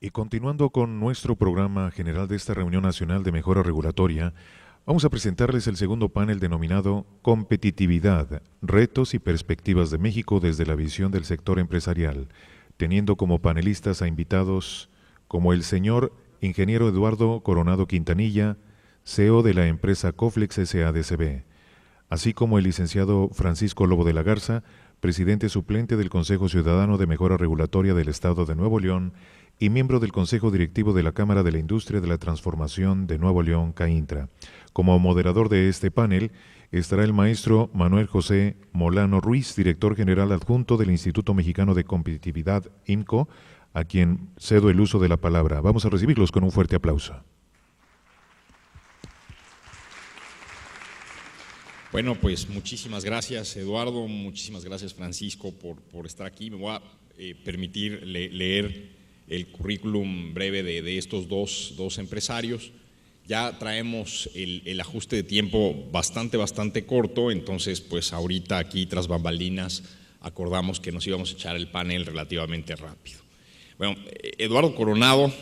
Y continuando con nuestro programa general de esta reunión nacional de mejora regulatoria, vamos a presentarles el segundo panel denominado Competitividad, retos y perspectivas de México desde la visión del sector empresarial, teniendo como panelistas a invitados como el señor ingeniero Eduardo Coronado Quintanilla, CEO de la empresa Coflex S.A.D.C.B., así como el licenciado Francisco Lobo de la Garza, presidente suplente del Consejo Ciudadano de Mejora Regulatoria del Estado de Nuevo León y miembro del Consejo Directivo de la Cámara de la Industria de la Transformación de Nuevo León, CAINTRA. Como moderador de este panel estará el maestro Manuel José Molano Ruiz, director general adjunto del Instituto Mexicano de Competitividad, IMCO, a quien cedo el uso de la palabra. Vamos a recibirlos con un fuerte aplauso. Bueno, pues muchísimas gracias, Eduardo, muchísimas gracias, Francisco, por estar aquí. Me voy a permitir leer el currículum breve de estos dos empresarios. Ya traemos el ajuste de tiempo bastante corto, entonces pues ahorita aquí tras bambalinas acordamos que nos íbamos a echar el panel relativamente rápido. Bueno, Eduardo Coronado,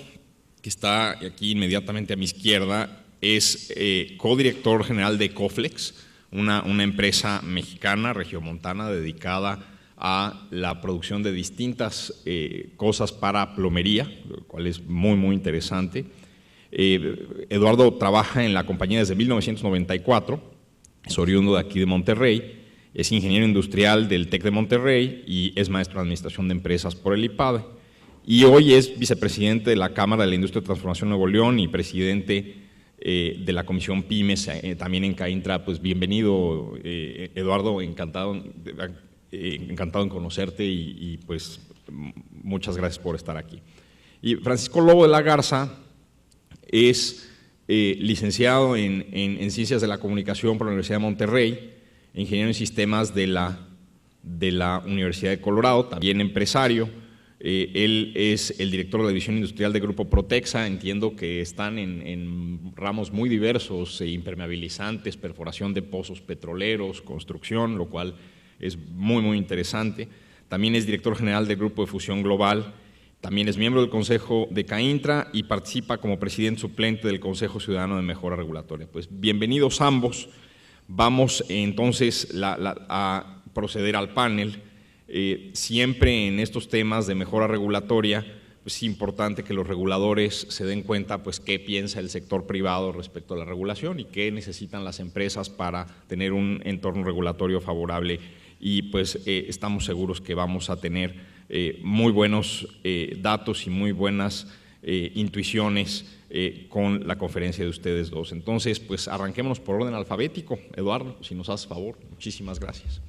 que está aquí inmediatamente a mi izquierda, es codirector general de Coflex, una empresa mexicana, regiomontana, dedicada a la producción de distintas cosas para plomería, lo cual es muy interesante. Eduardo trabaja en la compañía desde 1994, es oriundo de aquí de Monterrey, es ingeniero industrial del TEC de Monterrey y es maestro en administración de empresas por el IPADE. Y hoy es vicepresidente de la Cámara de la Industria de Transformación Nuevo León y presidente de la Comisión Pymes, también en CAINTRA. Pues bienvenido, Eduardo, encantado en conocerte y pues muchas gracias por estar aquí. Y Francisco Lobo de la Garza es licenciado en Ciencias de la Comunicación por la Universidad de Monterrey, ingeniero en sistemas de la Universidad de Colorado, también empresario. Él es el director de la división industrial de Grupo Protexa. Entiendo que están en ramos muy diversos, impermeabilizantes, perforación de pozos petroleros, construcción, lo cual es muy interesante. También es director general del Grupo de Fusión Global, también es miembro del Consejo de CAINTRA y participa como presidente suplente del Consejo Ciudadano de Mejora Regulatoria. Pues bienvenidos ambos. Vamos entonces a proceder al panel. Siempre en estos temas de mejora regulatoria, pues es importante que los reguladores se den cuenta pues qué piensa el sector privado respecto a la regulación y qué necesitan las empresas para tener un entorno regulatorio favorable, y pues estamos seguros que vamos a tener muy buenos datos y muy buenas intuiciones con la conferencia de ustedes dos. Entonces, pues arranquémonos por orden alfabético. Eduardo, si nos haces favor. Muchísimas gracias.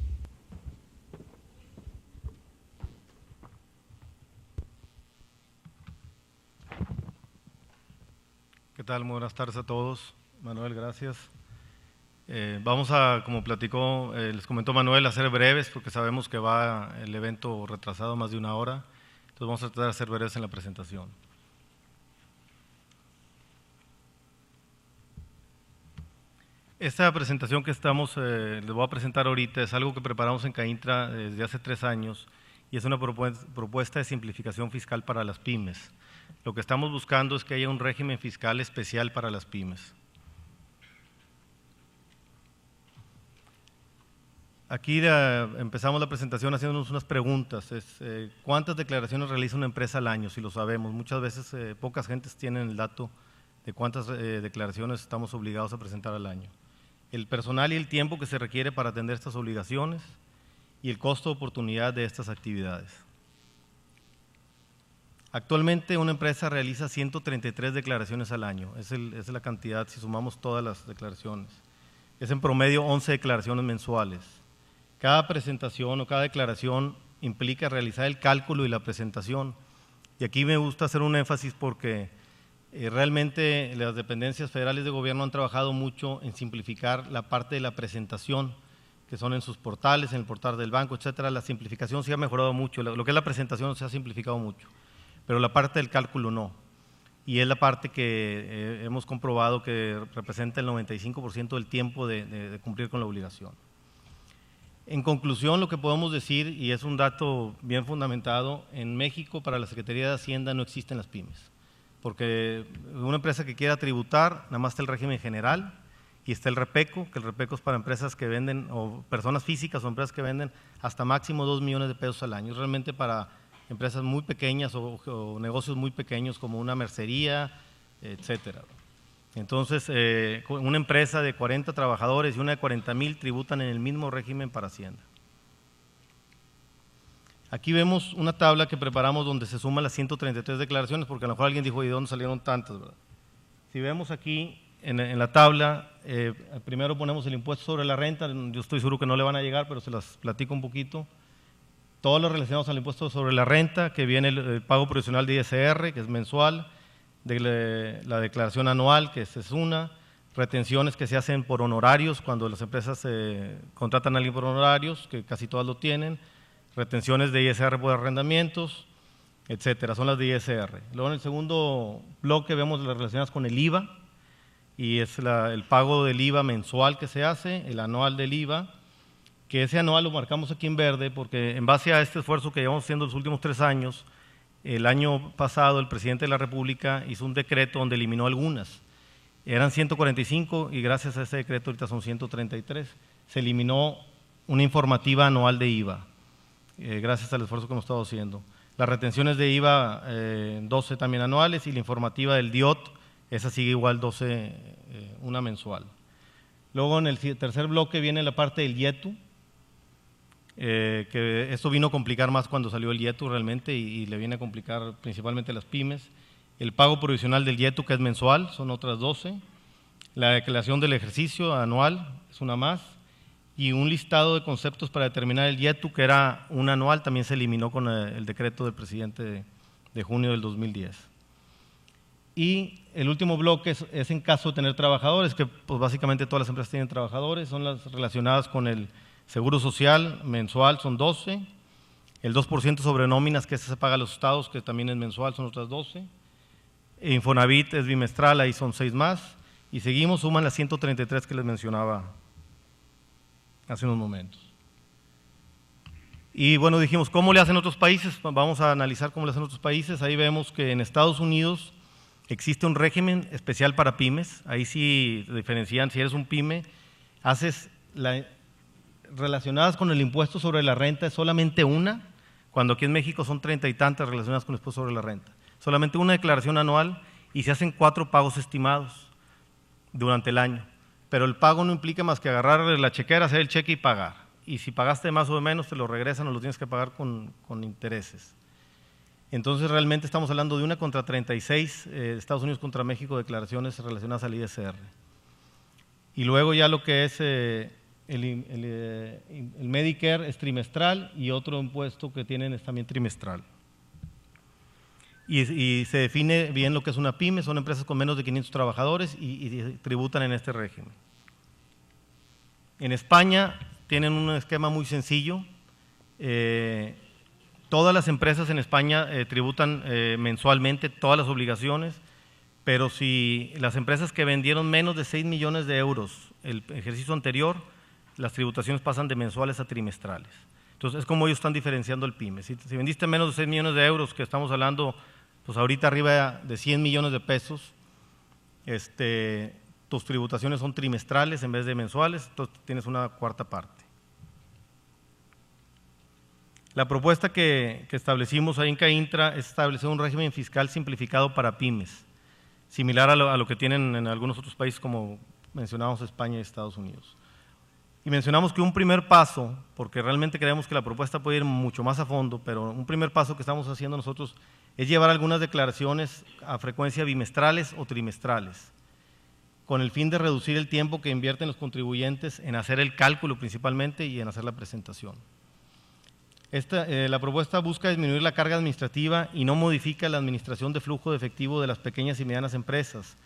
¿Qué tal? Muy buenas tardes a todos. Manuel, gracias. Vamos a, como platicó, les comentó Manuel, a ser breves porque sabemos que va el evento retrasado más de una hora. Entonces vamos a tratar de ser breves en la presentación. Esta presentación que les voy a presentar ahorita es algo que preparamos en CAINTRA desde hace 3 años y es una propuesta de simplificación fiscal para las pymes. Lo que estamos buscando es que haya un régimen fiscal especial para las pymes. Aquí empezamos la presentación haciéndonos unas preguntas. ¿Cuántas declaraciones realiza una empresa al año? Si lo sabemos, muchas veces pocas gentes tienen el dato de cuántas declaraciones estamos obligados a presentar al año. El personal y el tiempo que se requiere para atender estas obligaciones y el costo de oportunidad de estas actividades. Actualmente una empresa realiza 133 declaraciones al año, es la cantidad si sumamos todas las declaraciones. Es en promedio 11 declaraciones mensuales. Cada presentación o cada declaración implica realizar el cálculo y la presentación. Y aquí me gusta hacer un énfasis porque realmente las dependencias federales de gobierno han trabajado mucho en simplificar la parte de la presentación, que son en sus portales, en el portal del banco, etcétera. La simplificación sí ha mejorado mucho, lo que es la presentación se ha simplificado mucho, pero la parte del cálculo no. Y es la parte que hemos comprobado que representa el 95% del tiempo de cumplir con la obligación. En conclusión, lo que podemos decir, y es un dato bien fundamentado, en México para la Secretaría de Hacienda no existen las pymes, porque una empresa que quiera tributar, nada más está el régimen general y está el REPECO, que el REPECO es para empresas que venden, o personas físicas o empresas que venden hasta máximo 2 millones de pesos al año. Es realmente para empresas muy pequeñas o negocios muy pequeños como una mercería, etcétera. Entonces, una empresa de 40 trabajadores y una de 40,000 tributan en el mismo régimen para Hacienda. Aquí vemos una tabla que preparamos donde se suman las 133 declaraciones, porque a lo mejor alguien dijo, ¿y de dónde salieron tantas? ¿Verdad? Si vemos aquí en la tabla, primero ponemos el impuesto sobre la renta, yo estoy seguro que no le van a llegar, pero se las platico un poquito. Todos los relacionados al impuesto sobre la renta, que viene el pago provisional de ISR, que es mensual, de la declaración anual, que es una, retenciones que se hacen por honorarios, cuando las empresas contratan a alguien por honorarios, que casi todas lo tienen, retenciones de ISR por arrendamientos, etcétera, son las de ISR. Luego en el segundo bloque vemos las relacionadas con el IVA, y es el pago del IVA mensual que se hace, el anual del IVA, que ese anual lo marcamos aquí en verde, porque en base a este esfuerzo que llevamos haciendo los últimos 3 años, el año pasado el presidente de la República hizo un decreto donde eliminó algunas. Eran 145 y gracias a ese decreto ahorita son 133. Se eliminó una informativa anual de IVA, gracias al esfuerzo que hemos estado haciendo. Las retenciones de IVA, 12 también anuales, y la informativa del DIOT, esa sigue igual, 12, una mensual. Luego en el tercer bloque viene la parte del IETU, que esto vino a complicar más cuando salió el IETU realmente y le viene a complicar principalmente a las pymes. El pago provisional del IETU, que es mensual, son otras 12. La declaración del ejercicio anual es una más. Y un listado de conceptos para determinar el IETU, que era un anual, también se eliminó con el decreto del presidente de junio del 2010. Y el último bloque es en caso de tener trabajadores, que pues básicamente todas las empresas tienen trabajadores, son las relacionadas con el Seguro Social mensual, son 12, el 2% sobre nóminas, que se paga a los estados, que también es mensual, son otras 12, Infonavit es bimestral, ahí son 6 más, y seguimos, suman las 133 que les mencionaba hace unos momentos. Y bueno, dijimos, ¿cómo le hacen otros países? Vamos a analizar cómo le hacen otros países. Ahí vemos que en Estados Unidos existe un régimen especial para pymes, ahí sí diferencian, si eres un pyme, haces relacionadas con el impuesto sobre la renta es solamente una, cuando aquí en México son 30 y tantas relacionadas con el impuesto sobre la renta. Solamente una declaración anual y se hacen 4 pagos estimados durante el año. Pero el pago no implica más que agarrar la chequera, hacer el cheque y pagar. Y si pagaste más o menos, te lo regresan o lo tienes que pagar con intereses. Entonces realmente estamos hablando de una contra 36, Estados Unidos contra México, declaraciones relacionadas al ISR. Y luego ya lo que es el Medicare es trimestral y otro impuesto que tienen es también trimestral. Y se define bien lo que es una pyme, son empresas con menos de 500 trabajadores y tributan en este régimen. En España tienen un esquema muy sencillo. Todas las empresas en España tributan mensualmente todas las obligaciones, pero si las empresas que vendieron menos de 6 millones de euros el ejercicio anterior, las tributaciones pasan de mensuales a trimestrales. Entonces es como ellos están diferenciando el pyme. Si vendiste menos de 6 millones de euros, que estamos hablando pues ahorita arriba de 100 millones de pesos, tus tributaciones son trimestrales en vez de mensuales, entonces tienes una cuarta parte. La propuesta que establecimos ahí en CAINTRA es establecer un régimen fiscal simplificado para pymes, similar a lo que tienen en algunos otros países como mencionamos España y Estados Unidos. Y mencionamos que un primer paso, porque realmente creemos que la propuesta puede ir mucho más a fondo, pero un primer paso que estamos haciendo nosotros es llevar algunas declaraciones a frecuencia bimestrales o trimestrales, con el fin de reducir el tiempo que invierten los contribuyentes en hacer el cálculo principalmente y en hacer la presentación. La propuesta busca disminuir la carga administrativa y no modifica la administración de flujo de efectivo de las pequeñas y medianas empresas,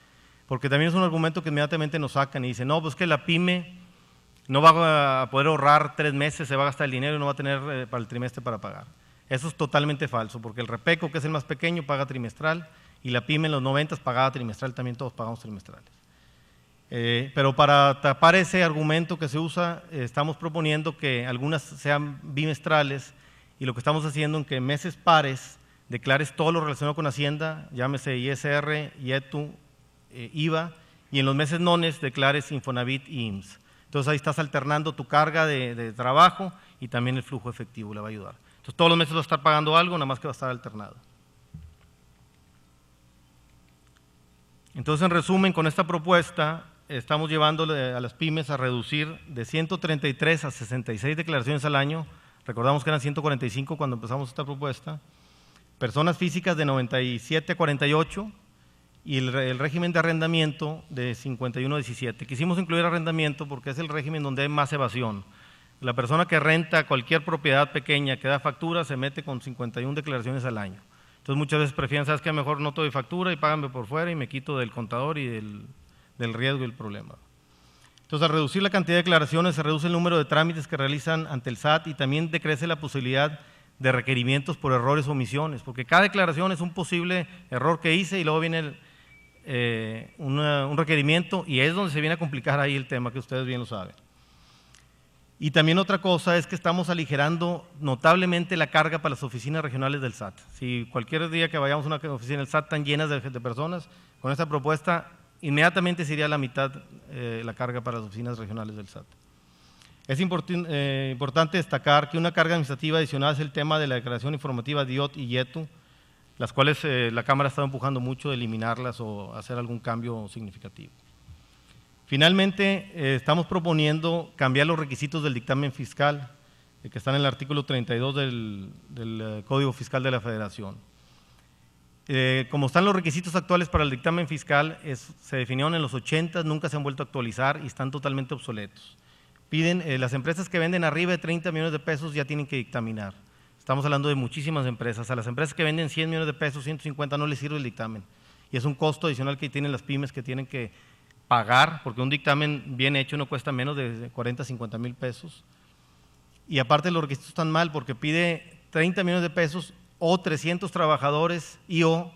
porque también es un argumento que inmediatamente nos sacan y dicen, no, pues que la pyme no va a poder ahorrar 3 meses, se va a gastar el dinero y no va a tener para el trimestre para pagar. Eso es totalmente falso, porque el REPECO, que es el más pequeño, paga trimestral, y la pyme en los 90 pagaba trimestral, también todos pagamos trimestrales. Pero para tapar ese argumento que se usa, estamos proponiendo que algunas sean bimestrales y lo que estamos haciendo en que en meses pares declares todo lo relacionado con Hacienda, llámese ISR, IETU, IVA, y en los meses nones declares Infonavit y IMSS. Entonces ahí estás alternando tu carga de trabajo y también el flujo efectivo le va a ayudar. Entonces todos los meses vas a estar pagando algo, nada más que va a estar alternado. Entonces, en resumen, con esta propuesta estamos llevándole a las pymes a reducir de 133 a 66 declaraciones al año. Recordamos que eran 145 cuando empezamos esta propuesta. Personas físicas de 97 a 48 y el régimen de arrendamiento de 51 a 17. Quisimos incluir arrendamiento porque es el régimen donde hay más evasión. La persona que renta cualquier propiedad pequeña que da factura se mete con 51 declaraciones al año. Entonces muchas veces prefieren, ¿sabes qué? Mejor no te doy factura y págame por fuera y me quito del contador y del riesgo y el problema. Entonces, al reducir la cantidad de declaraciones, se reduce el número de trámites que realizan ante el SAT y también decrece la posibilidad de requerimientos por errores o omisiones, porque cada declaración es un posible error que hice y luego viene un requerimiento y es donde se viene a complicar ahí el tema, que ustedes bien lo saben. Y también otra cosa es que estamos aligerando notablemente la carga para las oficinas regionales del SAT. Si cualquier día que vayamos a una oficina del SAT tan llenas de personas, con esta propuesta inmediatamente se iría a la mitad la carga para las oficinas regionales del SAT. Es importante destacar que una carga administrativa adicional es el tema de la declaración informativa DIOT y IETU, las cuales la Cámara ha estado empujando mucho de eliminarlas o hacer algún cambio significativo. Finalmente, estamos proponiendo cambiar los requisitos del dictamen fiscal, que están en el artículo 32 del Código Fiscal de la Federación. Como están los requisitos actuales para el dictamen fiscal, se definieron en los 80, nunca se han vuelto a actualizar y están totalmente obsoletos. Piden, las empresas que venden arriba de 30 millones de pesos ya tienen que dictaminar. Estamos hablando de muchísimas empresas. A las empresas que venden 100 millones de pesos, 150, no les sirve el dictamen. Y es un costo adicional que tienen las pymes que tienen que pagar, porque un dictamen bien hecho no cuesta menos de 40, 50 mil pesos. Y aparte los requisitos están mal porque pide 30 millones de pesos o 300 trabajadores y o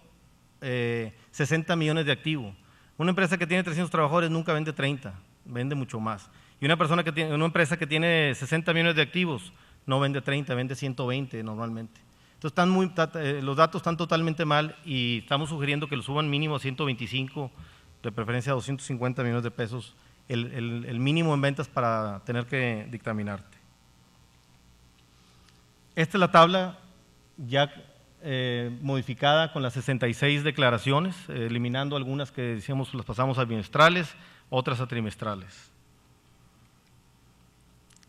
60 millones de activo. Una empresa que tiene 300 trabajadores nunca vende 30, vende mucho más. Y una empresa que tiene 60 millones de activos no vende 30, vende 120 normalmente. Entonces los datos están totalmente mal y estamos sugiriendo que lo suban mínimo a 125, de preferencia a 250 millones de pesos, el mínimo en ventas para tener que dictaminarte. Esta es la tabla ya modificada con las 66 declaraciones, eliminando algunas que decíamos las pasamos a bimestrales, otras a trimestrales.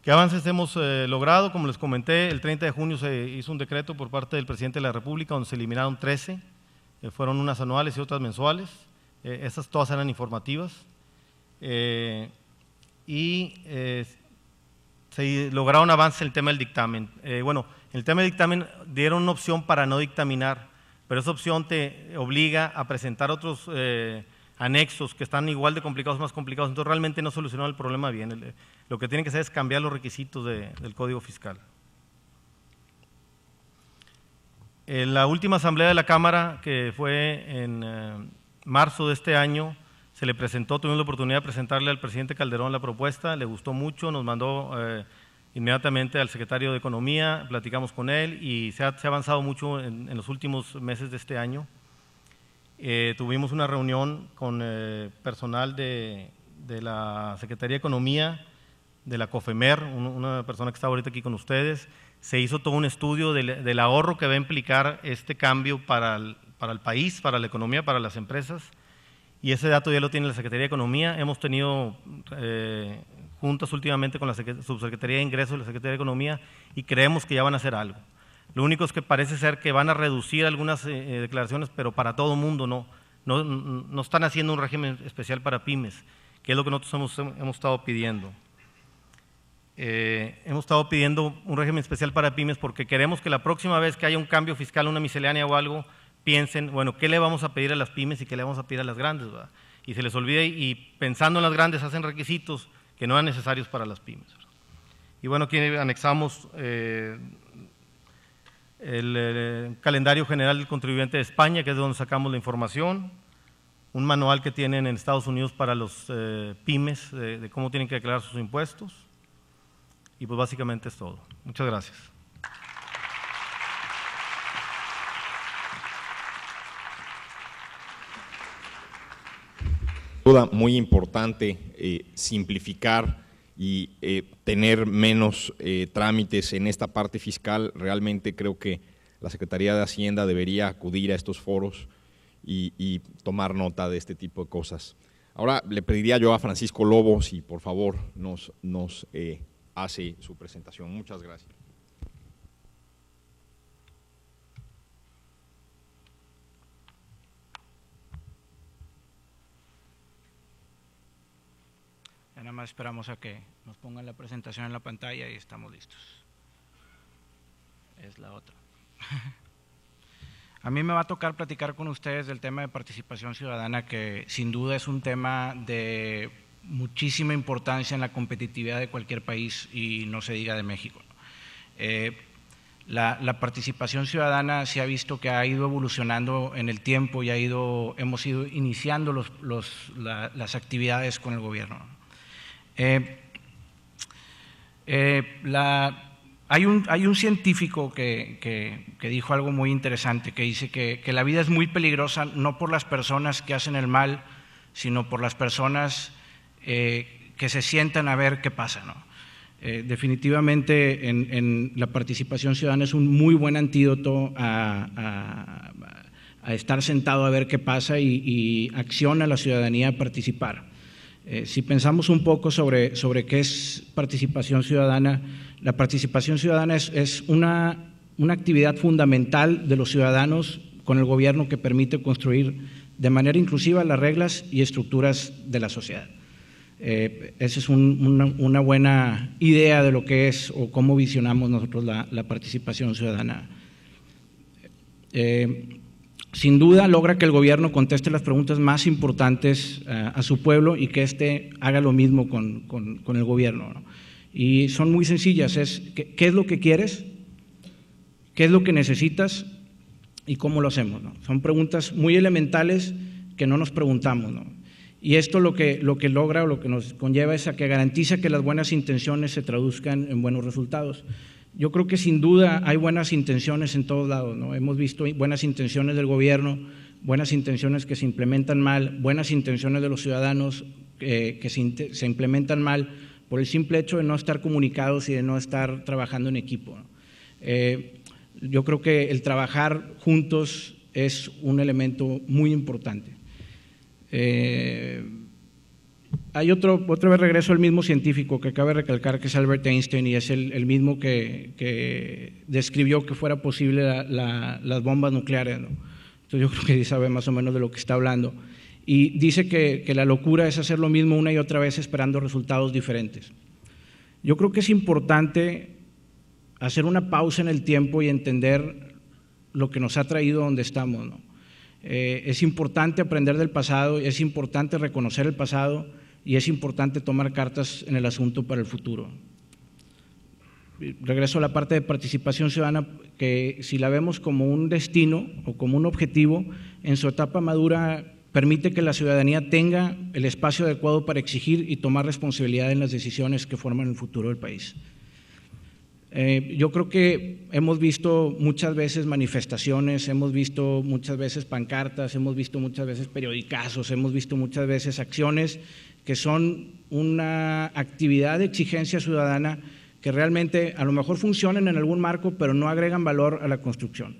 ¿Qué avances hemos logrado? Como les comenté, el 30 de junio se hizo un decreto por parte del Presidente de la República donde se eliminaron 13, fueron unas anuales y otras mensuales, esas todas eran informativas, se lograron avances en el tema del dictamen. Bueno, en el tema del dictamen dieron una opción para no dictaminar, pero esa opción te obliga a presentar otros anexos que están igual de complicados o más complicados, entonces realmente no solucionó el problema bien. Lo que tienen que hacer es cambiar los requisitos del Código Fiscal. En la última asamblea de la Cámara, que fue en marzo de este año, tuvimos la oportunidad de presentarle al presidente Calderón la propuesta, le gustó mucho, nos mandó inmediatamente al secretario de Economía, platicamos con él y se ha avanzado mucho en los últimos meses de este año. Tuvimos una reunión con personal de la Secretaría de Economía, de la COFEMER, una persona que está ahorita aquí con ustedes. Se hizo todo un estudio del ahorro que va a implicar este cambio para el país, para la economía, para las empresas, y ese dato ya lo tiene la Secretaría de Economía. Hemos tenido juntas últimamente con la Subsecretaría de Ingresos y la Secretaría de Economía y creemos que ya van a hacer algo. Lo único es que parece ser que van a reducir algunas declaraciones, pero para todo el mundo no están haciendo un régimen especial para pymes, que es lo que nosotros hemos estado pidiendo. Hemos estado pidiendo un régimen especial para pymes porque queremos que la próxima vez que haya un cambio fiscal, una miscelánea o algo, piensen, bueno, ¿qué le vamos a pedir a las pymes y qué le vamos a pedir a las grandes? ¿Verdad? Y se les olvida y pensando en las grandes hacen requisitos que no eran necesarios para las pymes. ¿Verdad? Y bueno, aquí anexamos el calendario general del contribuyente de España, que es de donde sacamos la información, un manual que tienen en Estados Unidos para los pymes de cómo tienen que declarar sus impuestos. Y pues básicamente es todo. Muchas gracias. Muy importante simplificar y tener menos trámites en esta parte fiscal. Realmente creo que la Secretaría de Hacienda debería acudir a estos foros y tomar nota de este tipo de cosas. Ahora le pediría yo a Francisco Lobo si por favor nos hace su presentación. Muchas gracias. Ya nada más esperamos a que nos pongan la presentación en la pantalla y estamos listos. Es la otra. A mí me va a tocar platicar con ustedes del tema de participación ciudadana, que sin duda es un tema de muchísima importancia en la competitividad de cualquier país y no se diga de México. La participación ciudadana se ha visto que ha ido evolucionando en el tiempo y hemos ido iniciando las actividades con el gobierno. Hay un científico que dijo algo muy interesante, que dice que la vida es muy peligrosa no por las personas que hacen el mal, sino por las personas que se sientan a ver qué pasa, ¿no? Definitivamente en la participación ciudadana es un muy buen antídoto a estar sentado a ver qué pasa y acciona a la ciudadanía a participar. Si pensamos un poco sobre qué es participación ciudadana, la participación ciudadana es una actividad fundamental de los ciudadanos con el gobierno que permite construir de manera inclusiva las reglas y estructuras de la sociedad. Esa es una buena idea de lo que es o cómo visionamos nosotros la participación ciudadana. Sin duda logra que el gobierno conteste las preguntas más importantes a su pueblo y que éste haga lo mismo con el gobierno, ¿no? Y son muy sencillas, ¿qué es lo que quieres? ¿Qué es lo que necesitas? ¿Y cómo lo hacemos, ¿no? Son preguntas muy elementales que no nos preguntamos, ¿no? Y esto lo que logra o lo que nos conlleva es a que garantiza que las buenas intenciones se traduzcan en buenos resultados. Yo creo que sin duda hay buenas intenciones en todos lados, ¿no? Hemos visto buenas intenciones del gobierno, buenas intenciones que se implementan mal, buenas intenciones de los ciudadanos que se implementan mal por el simple hecho de no estar comunicados y de no estar trabajando en equipo, ¿no? Yo creo que el trabajar juntos es un elemento muy importante. Hay otra vez regreso al mismo científico que acaba de recalcar, que es Albert Einstein, y es el mismo que describió que fuera posible las bombas nucleares, ¿no? Entonces yo creo que sabe más o menos de lo que está hablando. Y dice que la locura es hacer lo mismo una y otra vez esperando resultados diferentes. Yo creo que es importante hacer una pausa en el tiempo y entender lo que nos ha traído donde estamos, ¿no? Es importante aprender del pasado, es importante reconocer el pasado y es importante tomar cartas en el asunto para el futuro. Regreso a la parte de participación ciudadana, que si la vemos como un destino o como un objetivo, en su etapa madura permite que la ciudadanía tenga el espacio adecuado para exigir y tomar responsabilidad en las decisiones que forman el futuro del país. Yo creo que hemos visto muchas veces manifestaciones, hemos visto muchas veces pancartas, hemos visto muchas veces periodicazos, hemos visto muchas veces acciones que son una actividad de exigencia ciudadana que realmente a lo mejor funcionan en algún marco, pero no agregan valor a la construcción.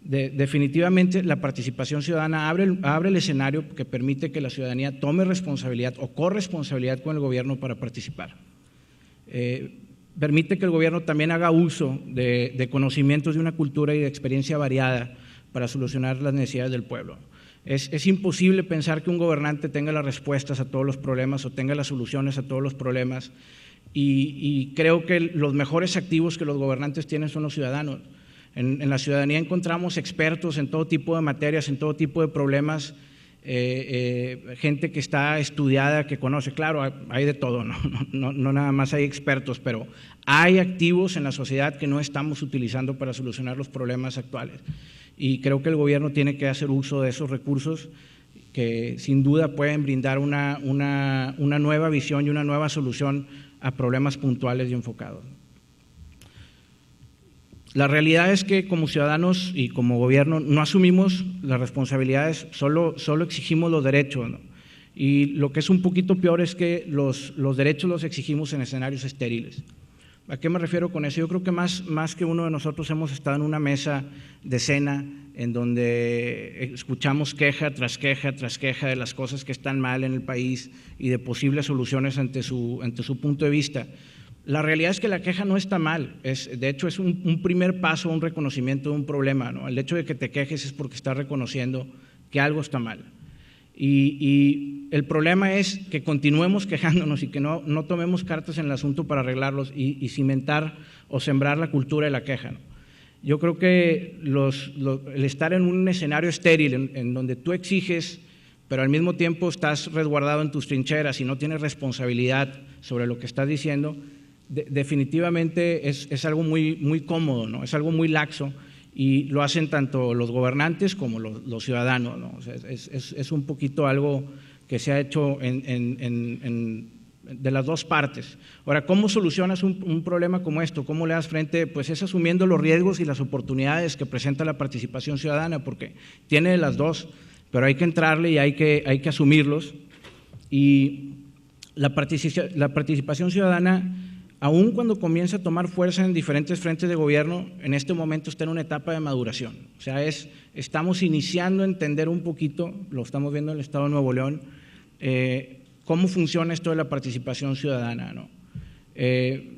Definitivamente la participación ciudadana abre el escenario que permite que la ciudadanía tome responsabilidad o corresponsabilidad con el gobierno para participar. Permite que el gobierno también haga uso de conocimientos de una cultura y de experiencia variada para solucionar las necesidades del pueblo. Es imposible pensar que un gobernante tenga las respuestas a todos los problemas o tenga las soluciones a todos los problemas, y creo que los mejores activos que los gobernantes tienen son los ciudadanos. En la ciudadanía encontramos expertos en todo tipo de materias, en todo tipo de problemas, gente que está estudiada, que conoce. Claro, hay de todo, no nada más hay expertos, pero hay activos en la sociedad que no estamos utilizando para solucionar los problemas actuales. Y creo que el gobierno tiene que hacer uso de esos recursos que sin duda pueden brindar una nueva visión y una nueva solución a problemas puntuales y enfocados. La realidad es que como ciudadanos y como gobierno no asumimos las responsabilidades, solo exigimos los derechos, ¿no? Y lo que es un poquito peor es que los derechos los exigimos en escenarios estériles. ¿A qué me refiero con eso? Yo creo que más que uno de nosotros hemos estado en una mesa de cena en donde escuchamos queja tras queja tras queja de las cosas que están mal en el país y de posibles soluciones ante su punto de vista. La realidad es que la queja no está mal, de hecho es un primer paso, un reconocimiento de un problema, ¿no? El hecho de que te quejes es porque estás reconociendo que algo está mal. Y el problema es que continuemos quejándonos y que no tomemos cartas en el asunto para arreglarlos y cimentar o sembrar la cultura de la queja, ¿no? Yo creo que el estar en un escenario estéril en donde tú exiges, pero al mismo tiempo estás resguardado en tus trincheras y no tienes responsabilidad sobre lo que estás diciendo, definitivamente es algo muy cómodo, ¿no? Es algo muy laxo. Y lo hacen tanto los gobernantes como los ciudadanos, ¿no? O sea, es un poquito algo que se ha hecho de las dos partes. Ahora, ¿cómo solucionas un problema como esto? ¿Cómo le das frente? Pues es asumiendo los riesgos y las oportunidades que presenta la participación ciudadana, porque tiene de las dos, pero hay que entrarle y hay que asumirlos. Y la participación ciudadana, aún cuando comienza a tomar fuerza en diferentes frentes de gobierno, en este momento está en una etapa de maduración. O sea, estamos iniciando a entender un poquito, lo estamos viendo en el estado de Nuevo León, cómo funciona esto de la participación ciudadana, ¿no?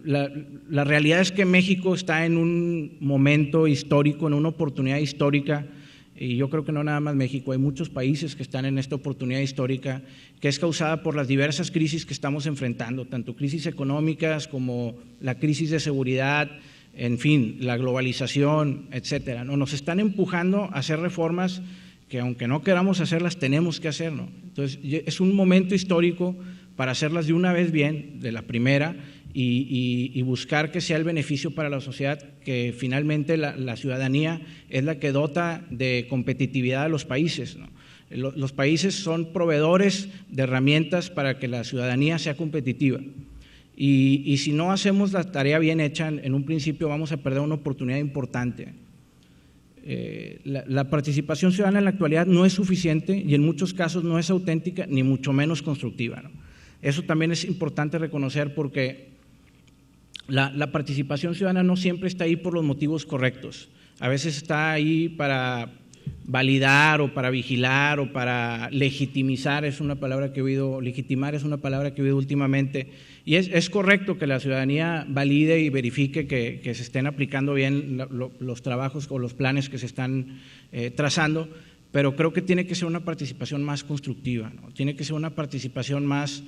La realidad es que México está en un momento histórico, en una oportunidad histórica, y yo creo que no nada más México, hay muchos países que están en esta oportunidad histórica que es causada por las diversas crisis que estamos enfrentando, tanto crisis económicas como la crisis de seguridad, en fin, la globalización, etcétera, ¿no? Nos están empujando a hacer reformas que aunque no queramos hacerlas, tenemos que hacer, ¿no? Entonces, es un momento histórico para hacerlas de una vez bien, de la primera, y buscar que sea el beneficio para la sociedad, que finalmente la ciudadanía es la que dota de competitividad a los países, ¿no? Los países son proveedores de herramientas para que la ciudadanía sea competitiva. Y si no hacemos la tarea bien hecha, en un principio vamos a perder una oportunidad importante. La participación ciudadana en la actualidad no es suficiente y en muchos casos no es auténtica ni mucho menos constructiva, ¿no? Eso también es importante reconocer porque la participación ciudadana no siempre está ahí por los motivos correctos. A veces está ahí para validar o para vigilar o para legitimizar, es una palabra que he oído, legitimar es una palabra que he oído últimamente, y es correcto que la ciudadanía valide y verifique que se estén aplicando bien los trabajos o los planes que se están trazando, pero creo que tiene que ser una participación más constructiva, ¿no? Tiene que ser una participación más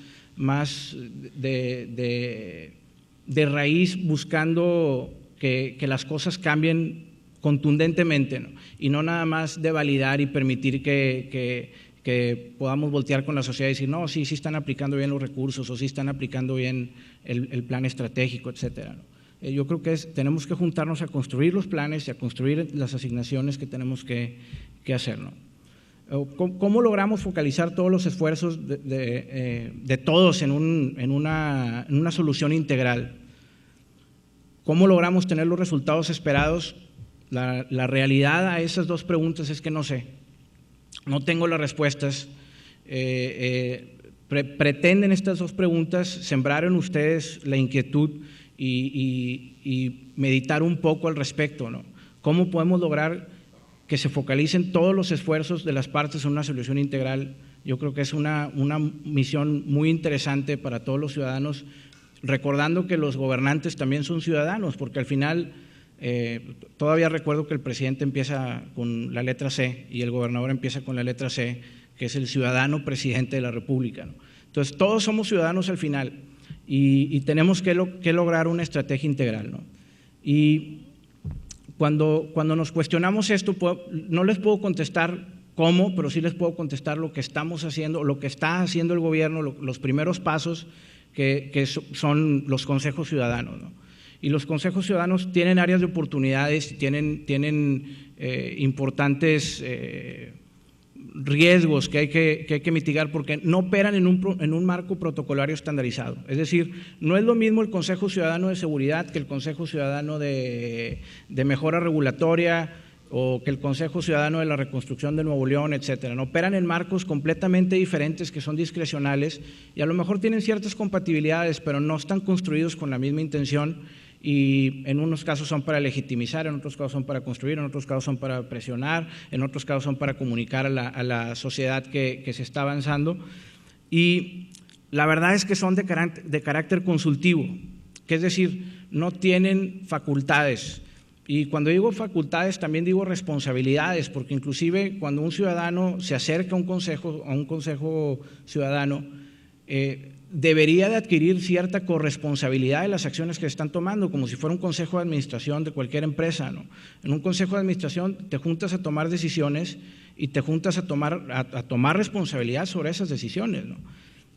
de raíz, buscando que las cosas cambien contundentemente, ¿no? Y no nada más de validar y permitir que podamos voltear con la sociedad y decir, no, sí están aplicando bien los recursos o sí están aplicando bien el plan estratégico, etcétera, ¿no? Yo creo que tenemos que juntarnos a construir los planes y a construir las asignaciones que tenemos que hacer, ¿no? ¿Cómo logramos focalizar todos los esfuerzos de todos en una solución integral? ¿Cómo logramos tener los resultados esperados? La realidad a esas dos preguntas es que no sé, no tengo las respuestas. Pretenden estas dos preguntas sembrar en ustedes la inquietud y meditar un poco al respecto, ¿no? ¿Cómo podemos lograr que se focalicen todos los esfuerzos de las partes en una solución integral? Yo creo que es una misión muy interesante para todos los ciudadanos, recordando que los gobernantes también son ciudadanos, porque al final todavía recuerdo que el presidente empieza con la letra C y el gobernador empieza con la letra C, que es el ciudadano presidente de la República, ¿no? Entonces todos somos ciudadanos al final y tenemos que lograr una estrategia integral, ¿no? Y cuando nos cuestionamos esto, no les puedo contestar cómo, pero sí les puedo contestar lo que estamos haciendo, lo que está haciendo el gobierno, los primeros pasos que son los consejos ciudadanos, ¿no? Y los consejos ciudadanos tienen áreas de oportunidades, tienen importantes riesgos que hay que mitigar porque no operan en un marco protocolario estandarizado. Es decir, no es lo mismo el Consejo Ciudadano de Seguridad que el Consejo Ciudadano de Mejora Regulatoria o que el Consejo Ciudadano de la Reconstrucción de Nuevo León, etcétera. No operan en marcos completamente diferentes que son discrecionales y a lo mejor tienen ciertas compatibilidades, pero no están construidos con la misma intención y en unos casos son para legitimizar, en otros casos son para construir, en otros casos son para presionar, en otros casos son para comunicar a la sociedad que se está avanzando. Y la verdad es que son de carácter consultivo, que es decir, no tienen facultades. Y cuando digo facultades también digo responsabilidades, porque inclusive cuando un ciudadano se acerca a un consejo ciudadano, debería de adquirir cierta corresponsabilidad de las acciones que se están tomando, como si fuera un consejo de administración de cualquier empresa, ¿no? En un consejo de administración te juntas a tomar decisiones y te juntas a tomar responsabilidad sobre esas decisiones, ¿no?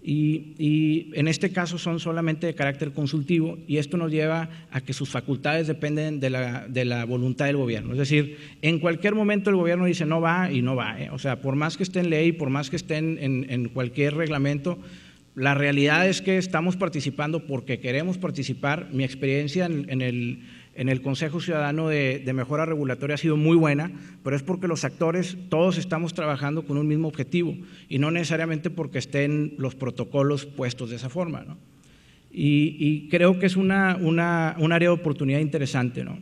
Y en este caso son solamente de carácter consultivo y esto nos lleva a que sus facultades dependen de la voluntad del gobierno. Es decir, en cualquier momento el gobierno dice no va y no va, ¿eh? O sea, por más que esté en ley, por más que esté en cualquier reglamento, la realidad es que estamos participando porque queremos participar. Mi experiencia en el Consejo Ciudadano de Mejora Regulatoria ha sido muy buena, pero es porque los actores todos estamos trabajando con un mismo objetivo y no necesariamente porque estén los protocolos puestos de esa forma, ¿no? Y creo que es un área de oportunidad interesante, ¿no?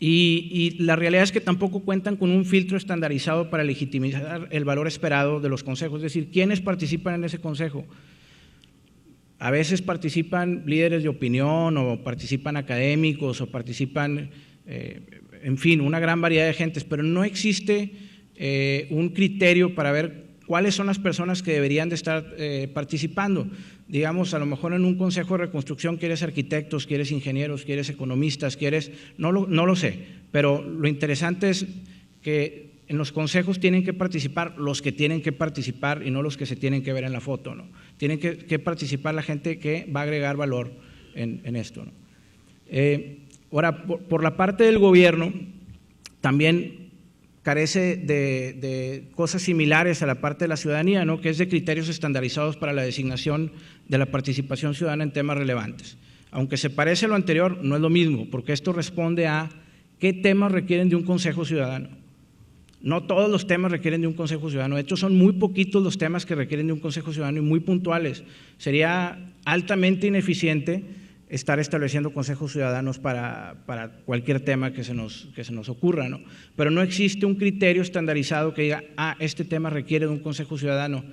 Y la realidad es que tampoco cuentan con un filtro estandarizado para legitimizar el valor esperado de los consejos, es decir, ¿quiénes participan en ese consejo? A veces participan líderes de opinión o participan académicos o participan, en fin, una gran variedad de gentes, pero no existe un criterio para ver cuáles son las personas que deberían de estar participando. Digamos, a lo mejor en un consejo de reconstrucción quieres arquitectos, quieres ingenieros, quieres economistas, no lo sé, pero lo interesante es que en los consejos tienen que participar los que tienen que participar y no los que se tienen que ver en la foto, ¿no? Tienen que participar la gente que va a agregar valor en esto, ¿no? Ahora, por la parte del gobierno, también carece de cosas similares a la parte de la ciudadanía, ¿no? Que es de criterios estandarizados para la designación de la participación ciudadana en temas relevantes. Aunque se parece a lo anterior, no es lo mismo, porque esto responde a qué temas requieren de un consejo ciudadano. No todos los temas requieren de un consejo ciudadano, de hecho son muy poquitos los temas que requieren de un consejo ciudadano y muy puntuales. Sería altamente ineficiente estar estableciendo consejos ciudadanos para cualquier tema que se nos ocurra, ¿no? Pero no existe un criterio estandarizado que diga, este tema requiere de un consejo ciudadano.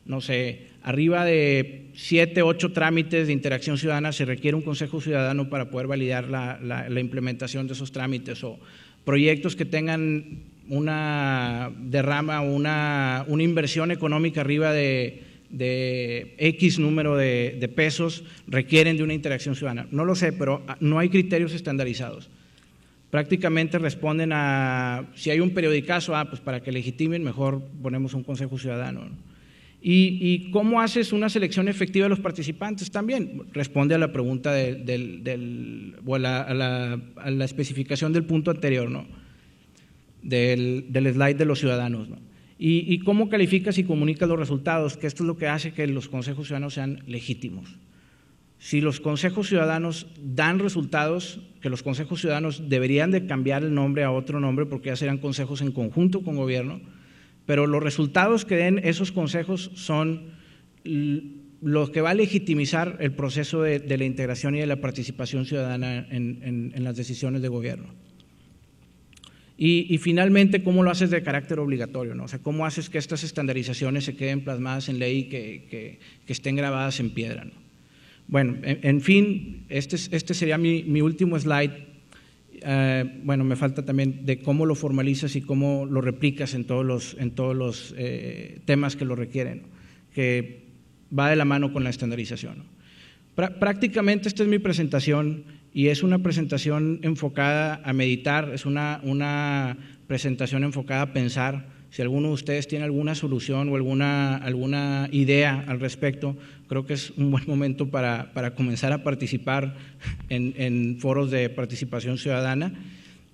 No sé, arriba de 7, 8 trámites de interacción ciudadana se requiere un consejo ciudadano para poder validar la implementación de esos trámites, o proyectos que tengan una derrama, una inversión económica arriba de X número de pesos requieren de una interacción ciudadana. No lo sé, pero no hay criterios estandarizados. Prácticamente responden a, si hay un periodicazo, pues para que legitimen mejor ponemos un consejo ciudadano, ¿no? ¿Y cómo haces una selección efectiva de los participantes? También responde a la pregunta o a la especificación del punto anterior, ¿no? Del slide de los ciudadanos, ¿no? ¿Y cómo calificas y comunicas los resultados? Que esto es lo que hace que los consejos ciudadanos sean legítimos. Si los consejos ciudadanos dan resultados, que los consejos ciudadanos deberían de cambiar el nombre a otro nombre porque ya serán consejos en conjunto con gobierno, pero los resultados que den esos consejos son lo que va a legitimizar el proceso de la integración y de la participación ciudadana en las decisiones de gobierno. Y finalmente, ¿cómo lo haces de carácter obligatorio, ¿no? O sea, ¿cómo haces que estas estandarizaciones se queden plasmadas en ley y que estén grabadas en piedra, ¿no? Bueno, en fin, este sería mi último slide. Bueno, me falta también de cómo lo formalizas y cómo lo replicas en todos los temas que lo requieren, ¿no? Que va de la mano con la estandarización, ¿no? Prácticamente esta es mi presentación y es una presentación enfocada a meditar, es una presentación enfocada a pensar. Si alguno de ustedes tiene alguna solución o alguna idea al respecto, creo que es un buen momento para comenzar a participar en foros de participación ciudadana.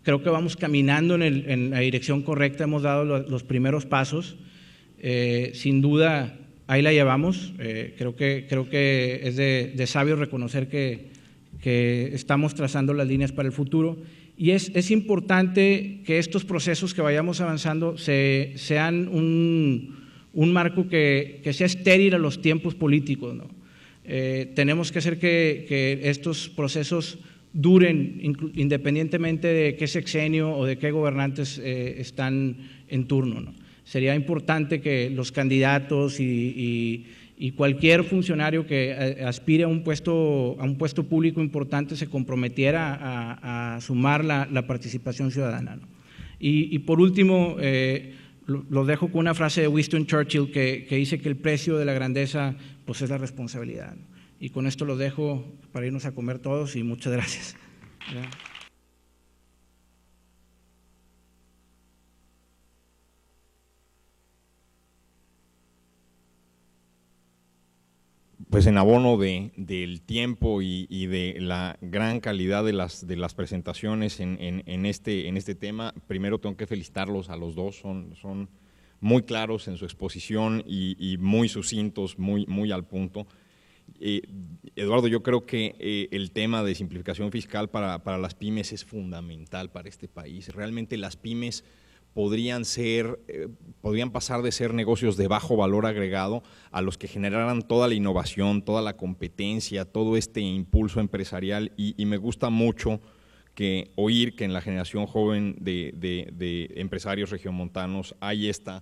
Creo que vamos caminando en la dirección correcta, hemos dado los primeros pasos. Sin duda, ahí la llevamos. Creo que es de sabio reconocer que estamos trazando las líneas para el futuro. Y es importante que estos procesos que vayamos avanzando sean un marco que sea estéril a los tiempos políticos, ¿no? Tenemos que hacer que estos procesos duren independientemente de qué sexenio o de qué gobernantes están en turno, ¿no? Sería importante que los candidatos y cualquier funcionario que aspire a un puesto público importante se comprometiera a sumar la participación ciudadana, ¿no? Y por último, lo dejo con una frase de Winston Churchill que dice que el precio de la grandeza pues es la responsabilidad, ¿no? Y con esto lo dejo para irnos a comer todos y muchas gracias. Pues en abono del tiempo y de la gran calidad de las presentaciones en este tema, primero tengo que felicitarlos a los dos, son muy claros en su exposición y muy sucintos, muy al punto. Eduardo, yo creo que el tema de simplificación fiscal para las pymes es fundamental para este país. Realmente las pymes podrían pasar de ser negocios de bajo valor agregado a los que generaran toda la innovación, toda la competencia, todo este impulso empresarial y me gusta mucho oír que en la generación joven de empresarios regiomontanos hay esta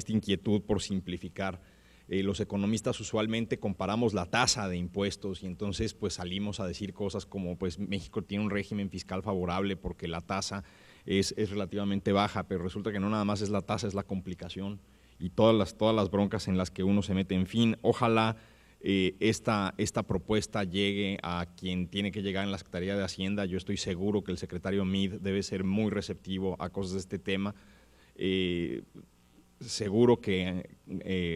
inquietud por simplificar. Los economistas usualmente comparamos la tasa de impuestos y entonces pues salimos a decir cosas como pues México tiene un régimen fiscal favorable porque la tasa es relativamente baja, pero resulta que no nada más es la tasa, es la complicación y todas las broncas en las que uno se mete. En fin, ojalá esta propuesta llegue a quien tiene que llegar en la Secretaría de Hacienda. Yo estoy seguro que el secretario Meade debe ser muy receptivo a cosas de este tema. Seguro que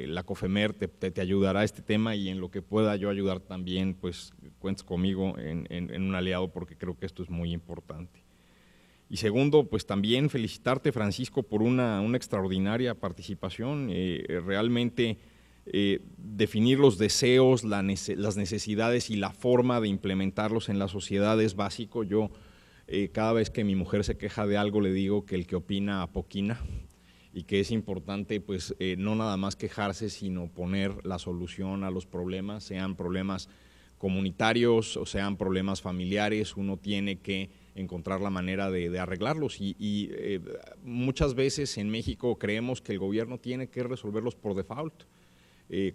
la COFEMER te ayudará a este tema y en lo que pueda yo ayudar también, pues cuentes conmigo en un aliado porque creo que esto es muy importante. Y segundo, pues también felicitarte, Francisco, por una extraordinaria participación. Realmente definir los deseos, las necesidades y la forma de implementarlos en la sociedad es básico. Yo cada vez que mi mujer se queja de algo le digo que el que opina apoquina y que es importante pues no nada más quejarse, sino poner la solución a los problemas, sean problemas comunitarios o sean problemas familiares. Uno tiene que encontrar la manera de arreglarlos y muchas veces en México creemos que el gobierno tiene que resolverlos por default,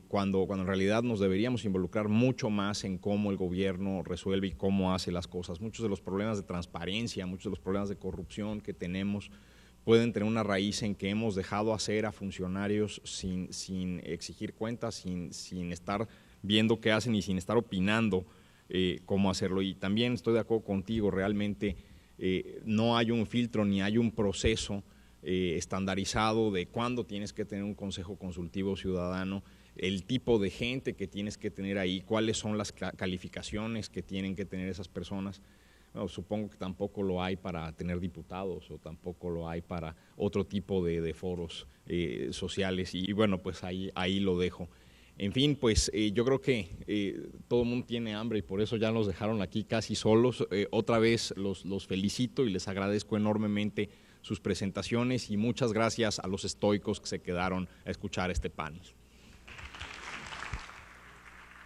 cuando en realidad nos deberíamos involucrar mucho más en cómo el gobierno resuelve y cómo hace las cosas. Muchos de los problemas de transparencia, muchos de los problemas de corrupción que tenemos pueden tener una raíz en que hemos dejado hacer a funcionarios sin exigir cuentas, sin estar viendo qué hacen y sin estar opinando cómo hacerlo. Y también estoy de acuerdo contigo, realmente no hay un filtro ni hay un proceso estandarizado de cuándo tienes que tener un consejo consultivo ciudadano, el tipo de gente que tienes que tener ahí, cuáles son las calificaciones que tienen que tener esas personas. Bueno, supongo que tampoco lo hay para tener diputados o tampoco lo hay para otro tipo de foros sociales y bueno, pues ahí lo dejo. En fin, pues yo creo que todo el mundo tiene hambre y por eso ya nos dejaron aquí casi solos. Otra vez los felicito y les agradezco enormemente sus presentaciones y muchas gracias a los estoicos que se quedaron a escuchar este panel.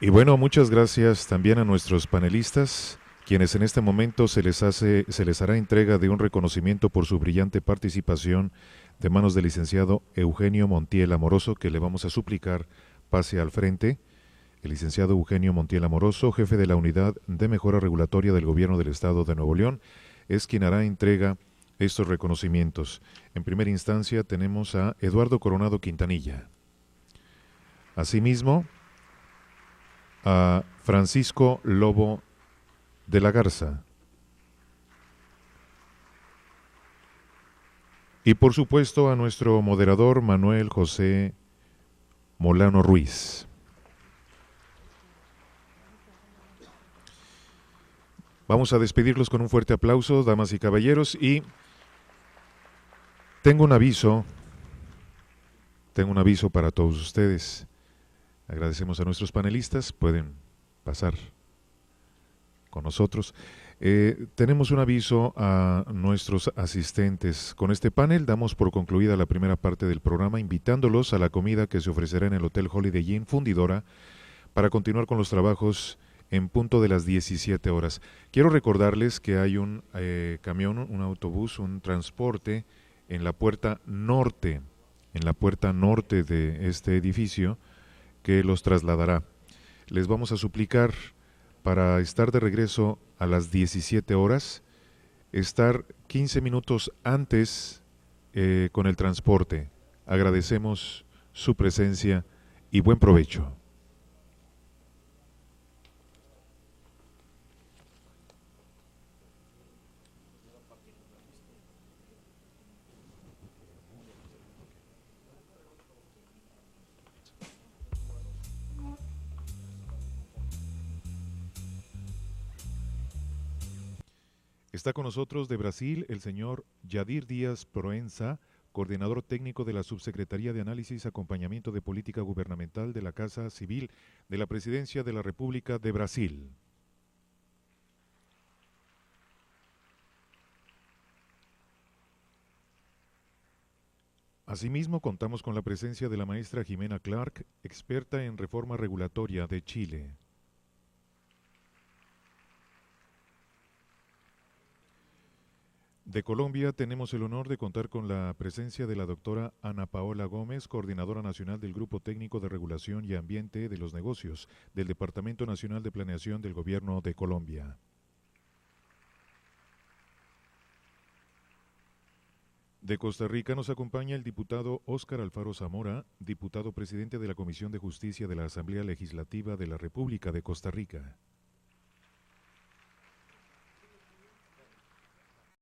Y bueno, muchas gracias también a nuestros panelistas, quienes en este momento se les hará entrega de un reconocimiento por su brillante participación de manos del licenciado Eugenio Montiel Amoroso, que le vamos a suplicar pase al frente. El licenciado Eugenio Montiel Amoroso, jefe de la Unidad de Mejora Regulatoria del Gobierno del Estado de Nuevo León, es quien hará entrega estos reconocimientos. En primera instancia tenemos a Eduardo Coronado Quintanilla. Asimismo, a Francisco Lobo de la Garza. Y por supuesto a nuestro moderador Manuel José Molano Ruiz. Vamos a despedirlos con un fuerte aplauso, damas y caballeros, y Tengo un aviso para todos ustedes. Agradecemos a nuestros panelistas, pueden pasar con nosotros. Tenemos un aviso a nuestros asistentes. Con este panel damos por concluida la primera parte del programa, invitándolos a la comida que se ofrecerá en el Hotel Holiday Inn Fundidora para continuar con los trabajos en punto de las 17 horas. Quiero recordarles que hay un camión, un autobús, un transporte en la puerta norte de este edificio que los trasladará. Les vamos a suplicar para estar de regreso a las 17 horas, estar 15 minutos antes con el transporte. Agradecemos su presencia y buen provecho. Está con nosotros de Brasil el señor Yadir Díaz Proenza, coordinador técnico de la Subsecretaría de Análisis y Acompañamiento de Política Gubernamental de la Casa Civil de la Presidencia de la República de Brasil. Asimismo, contamos con la presencia de la maestra Jimena Clark, experta en reforma regulatoria de Chile. De Colombia tenemos el honor de contar con la presencia de la doctora Ana Paola Gómez, coordinadora nacional del Grupo Técnico de Regulación y Ambiente de los Negocios del Departamento Nacional de Planeación del Gobierno de Colombia. De Costa Rica nos acompaña el diputado Óscar Alfaro Zamora, diputado presidente de la Comisión de Justicia de la Asamblea Legislativa de la República de Costa Rica.